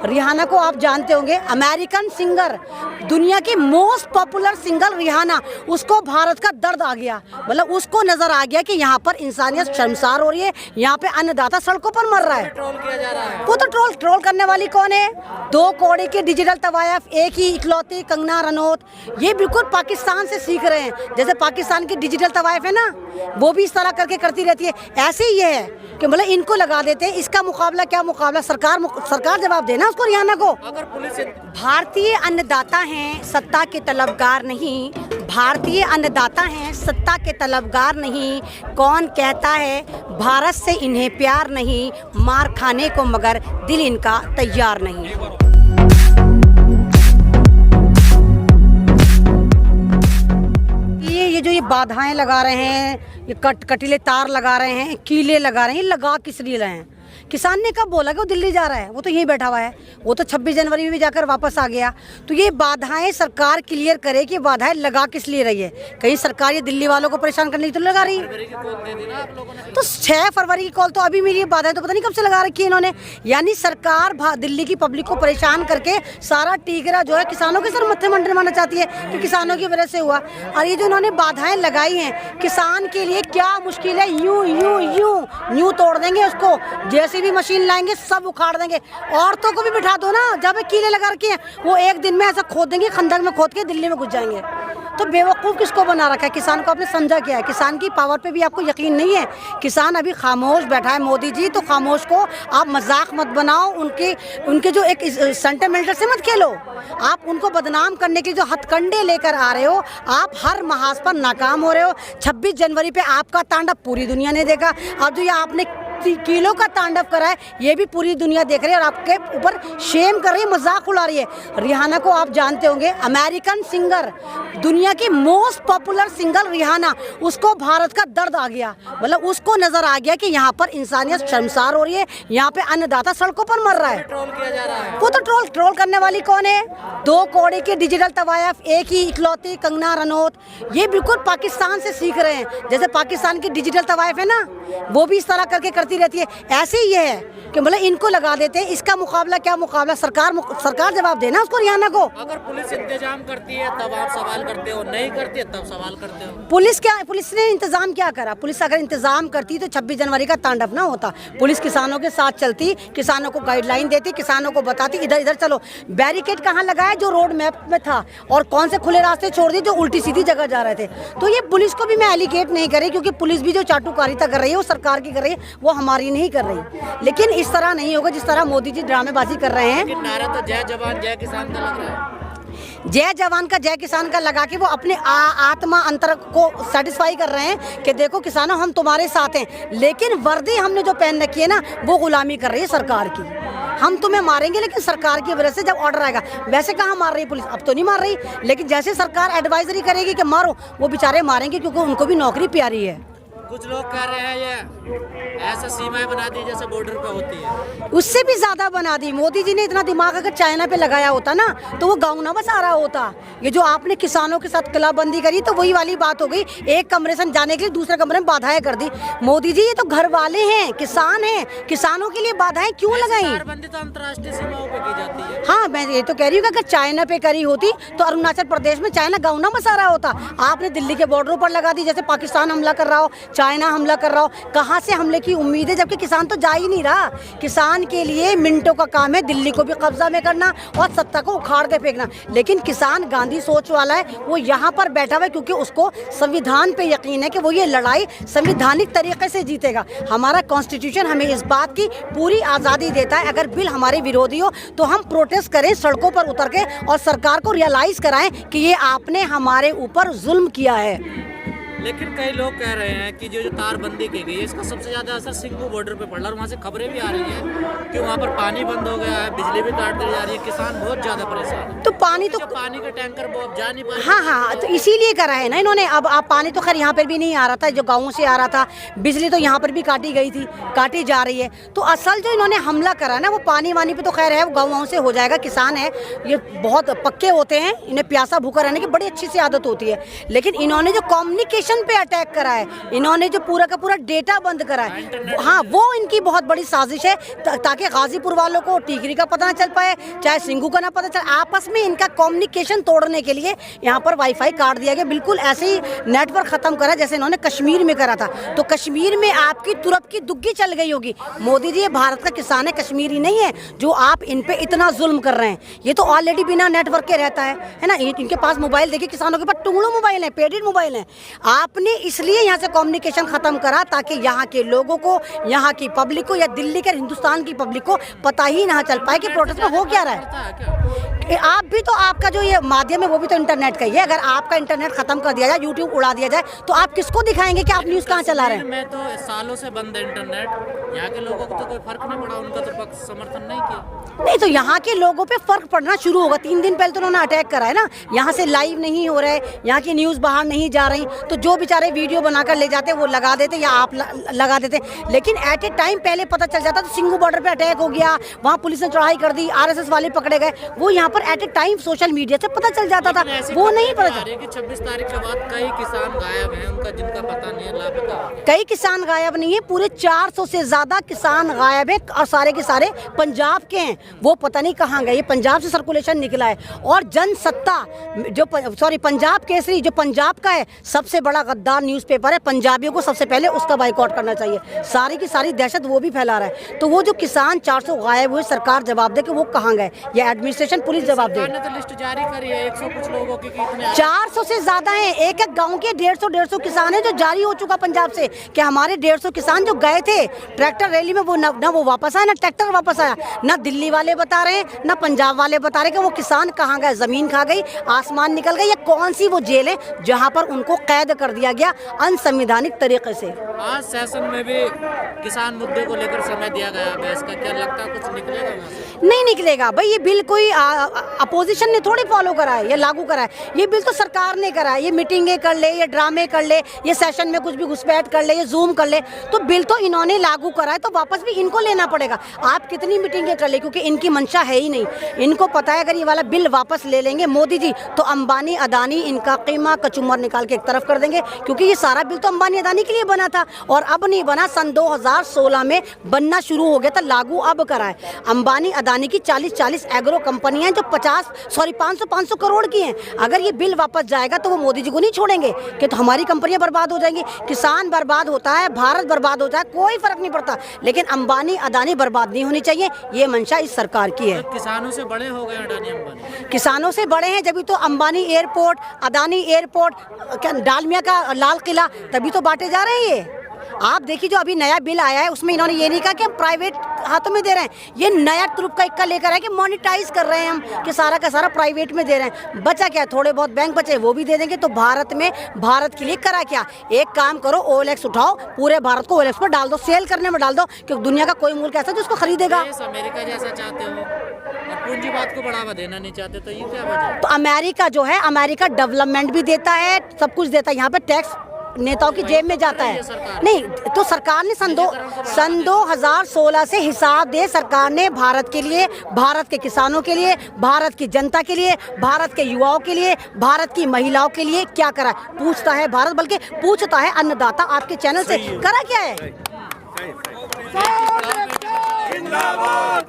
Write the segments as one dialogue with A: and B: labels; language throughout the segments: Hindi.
A: रिहाना को आप जानते होंगे, अमेरिकन सिंगर, दुनिया की मोस्ट पॉपुलर सिंगर रिहाना, उसको भारत का दर्द आ गया। मतलब उसको नजर आ गया कि यहाँ पर इंसानियत शर्मसार हो रही है, यहाँ पे अन्नदाता सड़कों पर मर रहा है।
B: ट्रोल किया जा रहा है।
A: वो तो ट्रोल करने वाली कौन है? 2 कौड़ी की डिजिटल तवायफ, एक ही इकलौती कंगना रनौत, ये बिल्कुल पाकिस्तान से सीख रहे हैं। जैसे पाकिस्तान की डिजिटल तवायफ है ना, वो भी इस तरह करके करती रहती है। ऐसे ही ये है कि मतलब इनको लगा देते हैं। इसका मुकाबला क्या मुकाबला, सरकार जवाब देना उसको, रिहाना को।
B: अगर पुलिस
A: भारतीय अन्नदाता हैं, सत्ता के तलबगार नहीं। भारतीय अन्नदाता हैं, सत्ता के तलबगार नहीं। कौन कहता है भारत से इन्हें प्यार नहीं, मार खाने को मगर दिल इनका तैयार नहीं। ये जो ये बाधाएं लगा रहे हैं, ये कटीले तार लगा रहे हैं, कीले लगा रहे हैं, ये लगा किस लिए रहे हैं? किसान ने कब बोला कि वो दिल्ली जा रहा है? वो तो यहीं बैठा हुआ है। वो तो 26 जनवरी में भी जाकर वापस आ गया। तो ये बाधाएं सरकार क्लियर करे कि बाधाएं लगा किस लिए रही है। कहीं सरकार ये दिल्ली वालों को परेशान करने तो लगा रही है। तो 6 फरवरी की कॉल तो अभी मिली है, बाधाएं तो पता नहीं कब से लगा रखी है इन्होंने। यानी सरकार दिल्ली की पब्लिक को परेशान करके सारा टीकरा जो है किसानों के सर मत्थे मंडवाना चाहती है कि किसानों की वजह से हुआ। और ये जो इन्होंने बाधाएं लगाई हैं, किसान के लिए क्या मुश्किल है, यूं तोड़ देंगे उसको। जैसे भी मशीन लाएंगे सब उखाड़ देंगे। औरतों को भी बिठा दो ना, जब कीले लगा रखे हैं, वो एक दिन में ऐसा खोद देंगे, खंडक में खोद के दिल्ली में घुस जाएंगे। तो बेवकूफ़ किसको बना रखा है? किसान को आपने समझा क्या है? किसान की पावर पे भी आपको यकीन नहीं है। किसान अभी खामोश बैठा है। मोदी जी तो खामोश को आप मजाक मत बनाओ, उनके जो एक सेंटिमेंटल से मत खेलो। आप उनको बदनाम करने के जो हथकंडे लेकर आ रहे हो, आप हर महाज पर नाकाम हो रहे हो। 26 जनवरी पे आपका तांडव पूरी दुनिया ने देखा। अब जो ये आपने किलो का तांडव करा है, ये भी पूरी दुनिया देख रही है और आपके ऊपर शेम कर रही है, मजाक उड़ा रही है। रिहाना को आप जानते होंगे, अमेरिकन सिंगर, दुनिया की मोस्ट पॉपुलर सिंगर रिहाना, उसको भारत का दर्द आ गया। मतलब उसको नजर आ गया कि यहाँ पर इंसानियत शर्मसार हो रही है, यहाँ पे अन्नदाता सड़कों पर मर रहा है।
B: ट्रोल किया जा रहा है।
A: वो तो ट्रोल करने वाली कौन है? 2 कौड़ी की डिजिटल तवायफ, एक ही इकलौती कंगना रनौत, ये बिल्कुल पाकिस्तान से सीख रहे हैं। जैसे पाकिस्तान की डिजिटल तवायफ है ना, वो भी इस तरह करके करती रहती है। ऐसे ही ये है कि मतलब इनको लगा देते हैं। इसका मुकाबला क्या मुकाबला, सरकार जवाब देना उसको, रिहाना को।
B: अगर पुलिस इंतजाम करती है तब आप सवाल करते हो, नहीं करती है तब सवाल करते हो।
A: पुलिस ने इंतजाम क्या करा? पुलिस अगर इंतजाम करती तो 26 जनवरी का तांडव ना होता। पुलिस किसानों के साथ चलती, किसानों को गाइडलाइन देती, किसानों को बताती इधर चलो। बैरिकेड कहाँ लगाया? जो रोड मैप में था। और कौन से खुले रास्ते छोड़ दिए जो उल्टी सीधी जगह जा रहे थे। तो ये पुलिस को भी मैं एलिगेट नहीं कर रही, क्योंकि पुलिस भी जो चाटुकारिता कर रही है वो सरकार की कर रही है, वो हमारी नहीं कर रही। लेकिन इस तरह नहीं होगा जिस तरह मोदी जी ड्रामेबाजी कर रहे हैं।
B: नारा तो जय जवान जय किसान का लग रहा है।
A: जय जवान का जय किसान का लगा के वो अपने आत्मा अंतर को सेटिस्फाई कर रहे हैं कि देखो किसानों हम तुम्हारे साथ हैं। लेकिन वर्दी हमने जो पहन रखी है ना, वो गुलामी कर रही है सरकार की। हम तुम्हें मारेंगे लेकिन सरकार की वजह से जब ऑर्डर आएगा। वैसे कहाँ मार रही पुलिस? अब तो नहीं मार रही, लेकिन जैसे सरकार एडवाइजरी करेगी कि मारो, वो बेचारे मारेंगे, क्योंकि उनको भी नौकरी प्यारी है।
B: कुछ लोग कह रहे हैं ये ऐसा सीमाएं बना दी जैसे बॉर्डर पे होती है।
A: उससे भी ज्यादा बना दी। मोदी जी ने इतना दिमाग अगर चाइना पे लगाया होता ना, तो वो गाँव ना बस आ रहा होता। ये जो आपने किसानों के साथ किलाबंदी करी, तो वही वाली बात हो गई। एक कमरे से जाने के लिए दूसरे कमरे में बाधाएं कर दी। मोदी जी ये तो घर वाले हैं, किसान हैं, किसानों के लिए बाधाएं क्यों लगाई?
B: तारबंदी तो अंतर्राष्ट्रीय सीमाओं पे की जाती है।
A: हाँ, मैं ये तो कह रही हूँ कि अगर चाइना पे करी होती तो अरुणाचल प्रदेश में चाइना गाँव ना बसा रहा होता। आपने दिल्ली के बॉर्डरों पर लगा दी, जैसे पाकिस्तान हमला कर रहा हो, चाइना हमला कर रहा हो। कहाँ से हमले की उम्मीद है, जबकि किसान तो जा ही नहीं रहा। किसान के लिए मिनटों का काम है दिल्ली को भी कब्जा में करना और सत्ता को उखाड़ के फेंकना। लेकिन किसान गांधी सोच वाला है, वो यहाँ पर बैठा हुआ है क्योंकि उसको संविधान पे यकीन है कि वो ये लड़ाई संविधानिक तरीके से जीतेगा। हमारा कॉन्स्टिट्यूशन हमें इस बात की पूरी आज़ादी देता है। अगर बिल हमारे विरोधी हो तो हम प्रोटेस्ट करें सड़कों पर उतर के और सरकार को रियलाइज़ कराएं कि ये आपने हमारे ऊपर जुल्म किया है।
B: लेकिन कई लोग कह रहे हैं कि जो तारबंदी की गई है, इसका सबसे ज्यादा असर सिंघू बॉर्डर पे पड़ रहा है। और वहाँ से खबरें भी आ रही हैं कि वहाँ पर पानी बंद हो गया है, बिजली भी काट दी जा रही है, किसान बहुत ज्यादा परेशान है।
A: तो पानी का टैंकर वो अब जा नहीं पा रहे। हाँ, तो इसीलिए करा है ना इन्होंने। अब पानी तो खैर यहाँ पर भी नहीं आ रहा था, जो गाँव से आ रहा था। बिजली तो यहाँ पर भी काटी गई थी, काटी जा रही है। तो असल जो इन्होंने हमला करा ना, वो पानी वानी पे तो खैर है, वो गाँव से हो जाएगा। किसान है, ये बहुत पक्के होते हैं, इन्हें प्यासा भूखा रहने की बड़ी अच्छी सी आदत होती है। लेकिन इन्होंने जो कम्युनिकेशन सर्कुलेशन पे अटैक करा है, इन्होंने जो पूरा का पूरा डेटा बंद करा है, हाँ वो इनकी बहुत बड़ी साजिश है ताकि गाजीपुर वालों को टिकरी का पता ना चल पाए, चाहे सिंघू का ना पता चले। आपस में इनका कम्युनिकेशन तोड़ने के लिए यहाँ पर वाईफाई काट दिया गया, बिल्कुल ऐसे ही नेटवर्क खत्म करा जैसे इन्होंने कश्मीर में करा था। तो कश्मीर में आपकी तुरंत की दुग्गी चल गई होगी। मोदी जी ये भारत का किसान है, कश्मीरी नहीं है जो आप इन पे इतना जुल्म कर रहे हैं। ये तो ऑलरेडी बिना नेटवर्क के रहता है ना। इनके पास मोबाइल देखिए, किसानों के पास टुंगड़ू मोबाइल है, पेडेड मोबाइल है। आपने इसलिए यहाँ से कम्युनिकेशन खत्म करा ताकि यहाँ के लोगों को, यहाँ की पब्लिक को या दिल्ली के हिंदुस्तान की पब्लिक को पता ही ना चल पाए कि प्रोटेस्ट में हो क्या रहा है। आप भी तो, आपका जो ये माध्यम है वो भी तो इंटरनेट का ही है। अगर आपका इंटरनेट खत्म कर दिया जाए, यूट्यूब उड़ा दिया जाए, तो आप किसको दिखाएंगे कि आप न्यूज़ कहाँ चला रहे हैं?
B: मैं तो सालों से बंद है इंटरनेट, यहाँ के लोगों को तो कोई फर्क नहीं पड़ा, उनका तो पक्ष समर्थन नहीं किया।
A: नहीं तो यहाँ के लोगों पे फर्क पड़ना शुरू होगा। 3 दिन पहले तो उन्होंने अटैक करा है ना, यहाँ से लाइव नहीं हो रहे, यहाँ की न्यूज़ बाहर नहीं जा रही, तो जो बेचारे वीडियो बनाकर ले जाते वो लगा देते या आप लगा देते। लेकिन एट ए टाइम पहले पता चल जाता तो सिंघू बॉर्डर पे अटैक हो गया, वहाँ पुलिस ने चढ़ाई कर दी, RSS वाले पकड़े गए, वो यहाँ पर at a time social media से पता चल जाता था, वो नहीं पता चला।
B: 26 तारीख के बाद कई किसान गायब हैं, उनका जिनका पता नहीं है, लापता।
A: कई किसान गायब नहीं है, पूरे 400 से ज्यादा किसान गायब है और सारे के सारे पंजाब के हैं। वो पता नहीं कहाँ गए, ये पंजाब से सर्कुलेशन निकला है। और जनसत्ता जो पंजाब केसरी जो पंजाब का है, सबसे बड़ा गद्दार न्यूज़पेपर है, पंजाबियों को सबसे पहले उसका बाइकआउट करना चाहिए। सारी की सारी दहशत वो भी फैला रहा है। तो वो जो किसान 400 गायब हुए, सरकार जवाब दे कि वो कहाँ गए, या एडमिनिस्ट्रेशन पुलिस जवाब दे।
B: तो लिस्ट जारी करी है 100 कुछ लोगों की, कितने
A: 400 से ज्यादा हैं। एक एक गांव के 150 किसान हैं जो जारी हो चुका पंजाब से कि हमारे 150 किसान जो गए थे ट्रैक्टर रैली में, वो ना वो वापस आया, ना ट्रैक्टर वापस आया। ना दिल्ली वाले बता रहे हैं, ना पंजाब वाले बता रहे कि वो किसान कहाँ गए, जमीन खा गई, आसमान निकल गई, या कौन सी वो जेल है जहाँ पर उनको कैद कर दिया गया अनसंवैधानिक तरीके से।
B: आज सेशन में भी किसान मुद्दे को लेकर समय दिया गया बहस का, क्या लगता है कुछ निकलेगा?
A: नहीं निकलेगा भाई, ये बिल कोई अपोजिशन ने थोड़ी फॉलो करा है या लागू करा है, ये बिल तो सरकार ने करा है। ये मीटिंगें कर ले, ये ड्रामे कर ले, ये सेशन में कुछ भी घुसपैठ कर ले, ये जूम कर ले, तो बिल तो इन्होंने लागू करा है, तो वापस भी इनको लेना पड़ेगा। आप कितनी मीटिंगें कर ले, क्योंकि इनकी मंशा है ही नहीं। इनको पता है अगर ये वाला बिल वापस ले लेंगे मोदी जी, तो अंबानी अदानी इनका कीमा कचुम्बर निकाल के एक तरफ कर देंगे, क्योंकि ये सारा बिल तो अंबानी अदानी के लिए बना था और अब नहीं बना, सन 2016 में बनना शुरू हो गया था, लागू अब करा है। अंबानी अदानी की 40 एग्रो कंपनियां जो 500 करोड़ की हैं। अगर ये बिल वापस जाएगा तो वो मोदी जी को नहीं छोड़ेंगे कि तो हमारी कंपनियां बर्बाद हो जाएंगी। किसान बर्बाद होता है, भारत बर्बाद होता है, कोई फर्क नहीं पड़ता, लेकिन अंबानी अदानी बर्बाद नहीं होनी चाहिए, ये मंशा इस सरकार की है।
B: तो किसानों से बड़े हो गए अडानी अंबानी,
A: किसानों से बड़े हैं, जब तो अंबानी एयरपोर्ट, अदानी एयरपोर्ट, डालमिया का लाल किला तभी तो बांटे जा रहे हैं। ये आप देखिए जो अभी नया बिल आया है उसमें इन्होंने ये नहीं कहा कि हम प्राइवेट हाथों में दे रहे हैं, ये नया तुरुप का इक्का लेकर है कि मोनेटाइज कर रहे हैं हम, कि सारा का सारा प्राइवेट में दे रहे हैं। बचा क्या, थोड़े बहुत बैंक बचे वो भी दे देंगे। तो भारत में, भारत के लिए करा क्या, एक काम करो, OLX उठाओ, पूरे भारत को OLX पर डाल दो, सेल करने में डाल दो, क्योंकि दुनिया का कोई मुल्क ऐसा जिसको खरीदेगा।
B: अमेरिका जैसा चाहते हो और पूंजीवाद को बढ़ावा देना नहीं चाहते, तो ये क्या वजह?
A: तो अमेरिका जो है, अमेरिका डेवलपमेंट भी देता है, सब कुछ देता है, यहाँ पे टैक्स नेताओं की जेब में जाता है। नहीं तो सरकार ने सन 2016 से हिसाब दे सरकार ने भारत के लिए, भारत के किसानों के लिए, भारत की जनता के लिए, भारत के युवाओं के लिए, भारत की महिलाओं के लिए क्या करा पूछता है भारत, बल्कि पूछता है अन्नदाता आपके चैनल से करा क्या है।
B: जिंदाबाद,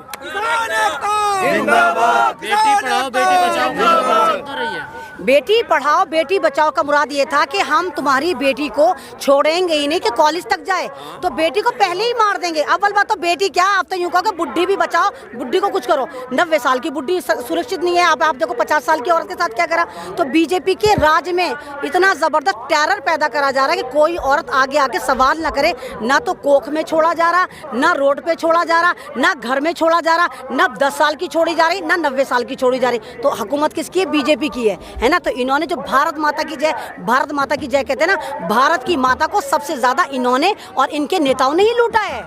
B: बेटी पढ़ाओ बेटी बचाओ चलता रही है।
A: बेटी पढ़ाओ बेटी बचाओ का मुराद ये था कि हम तुम्हारी बेटी को छोड़ेंगे ही नहीं कि कॉलेज तक जाए, तो बेटी को पहले ही मार देंगे। अव्वल बात तो बेटी क्या, आप तो यूँ कहो कि बुढ़ी भी बचाओ, बुढ़ी को कुछ करो। 90 साल की बुढ़ी सुरक्षित नहीं है। आप देखो 50 साल की औरत के साथ क्या करा। तो बीजेपी के राज में इतना ज़बरदस्त टेरर पैदा करा जा रहा है कि कोई औरत आगे आके सवाल ना करे। ना तो कोख में छोड़ा जा रहा, ना रोड पे छोड़ा जा रहा, ना घर में छोड़ा जा रहा, ना 10 साल की छोड़ी जा रही, ना 90 साल की छोड़ी जा रही। तो हुकूमत किसकी है, बीजेपी की है ना। तो इन्होंने जो भारत माता की जय, भारत माता की जय कहते हैं ना, भारत की माता को सबसे ज्यादा इन्होंने और इनके नेताओं ने ही लूटा है।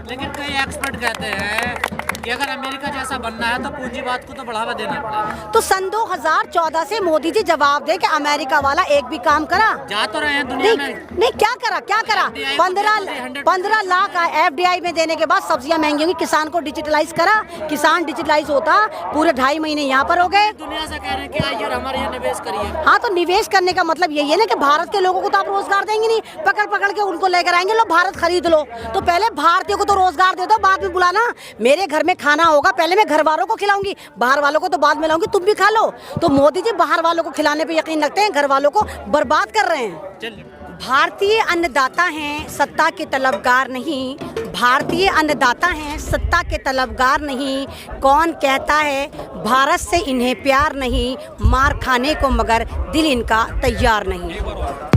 B: लेकिन कई एक्सपर्ट कहते हैं कि अगर अमेरिका जैसा बनना है तो पूंजीवाद को तो बढ़ावा देना पड़ेगा।
A: तो सन 2014 से मोदी जी जवाब दे कि अमेरिका वाला एक भी काम करा?
B: जा तो रहे हैं दुनिया
A: नहीं,
B: में।
A: नहीं क्या करा, क्या करा? 15 लाख FDI में देने के बाद सब्जियां महंगी होंगी। किसान को डिजिटलाइज करा, किसान डिजिटलाइज होता, पूरे 2.5 महीने यहाँ पर हो गए।
B: दुनिया से कह रहे हैं कि आइए और हमारे यहाँ निवेश करिए।
A: हाँ, तो निवेश करने का मतलब यही है ना कि भारत के लोगों को तो आप रोजगार देंगे नहीं, पकड़ पकड़ के उनको लेकर आएंगे, लो भारत खरीद लो। तो पहले भारतीयों को तो रोजगार दे दो, बाद में बुलाना। मेरे घर में खाना होगा, पहले मैं घर वालों को खिलाऊंगी, बाहर वालों को तो बाद में लाऊंगी, तुम भी खा लो। तो मोदी जी बाहर वालों को खिलाने पे यकीन रखते हैं, घर वालों को बर्बाद कर रहे हैं।
B: चलिए,
A: भारतीय अन्नदाता हैं, सत्ता के तलबगार नहीं। भारतीय अन्नदाता हैं, सत्ता के तलबगार नहीं। कौन कहता है भारत से इन्हें प्यार नहीं, मार खाने को मगर दिल इनका तैयार नहीं।